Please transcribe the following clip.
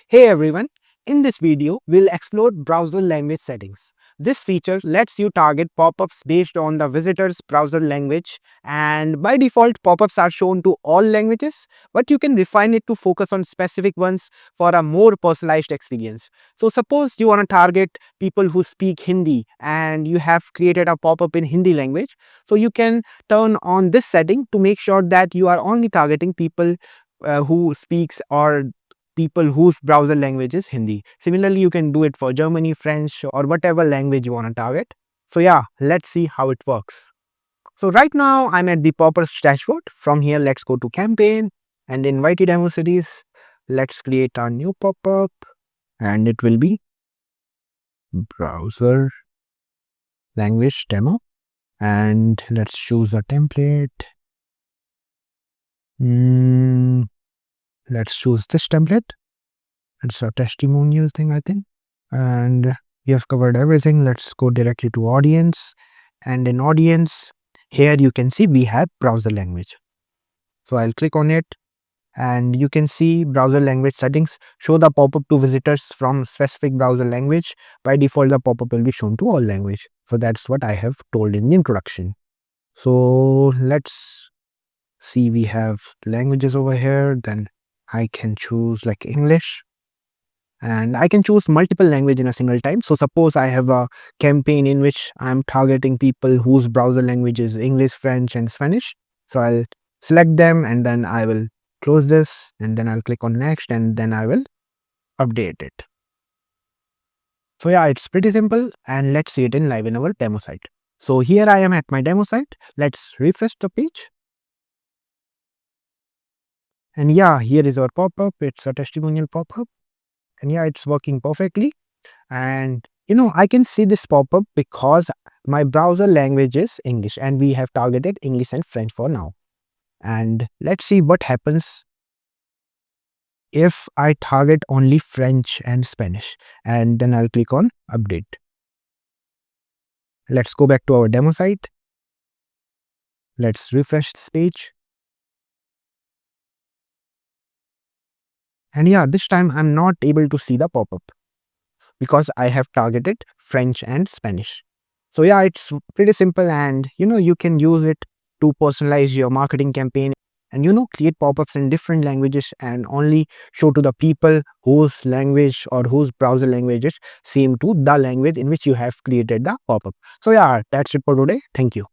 Hey everyone, in this video, we'll explore browser language settings. This feature lets you target pop-ups based on the visitor's browser language, and by default, pop-ups are shown to all languages, but you can refine it to focus on specific ones for a more personalized experience. So suppose you want to target people who speak Hindi and you have created a pop-up in Hindi language, so you can turn on this setting to make sure that you are only targeting people who speaks or people whose browser language is Hindi. Similarly, you can do it for Germany, French, or whatever language you want to target. So yeah, let's see how it works. So right now I'm at the Popups dashboard. From here, let's go to campaign and invited demo series. Let's create a new pop-up and it will be browser language demo. And let's choose a template. Let's choose this template. It's a testimonial thing, I think. And we have covered everything. Let's go directly to audience. And in audience, here you can see we have browser language. So I'll click on it and you can see browser language settings show the pop-up to visitors from specific browser language. By default, the pop-up will be shown to all language. So that's what I have told in the introduction. So let's see, we have languages over here. Then I can choose like English. And I can choose multiple language in a single time. So suppose I have a campaign in which I'm targeting people whose browser language is English, French, and Spanish. So I'll select them and then I will close this and then I'll click on next and then I will update it. So yeah, it's pretty simple and let's see it in live in our demo site. So here I am at my demo site. Let's refresh the page. And yeah, here is our pop-up. It's a testimonial pop-up. And yeah, it's working perfectly. And I can see this pop-up because my browser language is English and we have targeted English and French for now. And let's see what happens if I target only French and Spanish, and then I'll click on update. Let's go back to our demo site. Let's refresh this page. And yeah, this time I'm not able to see the pop-up because I have targeted French and Spanish. So yeah, it's pretty simple and you can use it to personalize your marketing campaign and create pop-ups in different languages and only show to the people whose language or whose browser language is same to the language in which you have created the pop-up. So yeah, that's it for today. Thank you.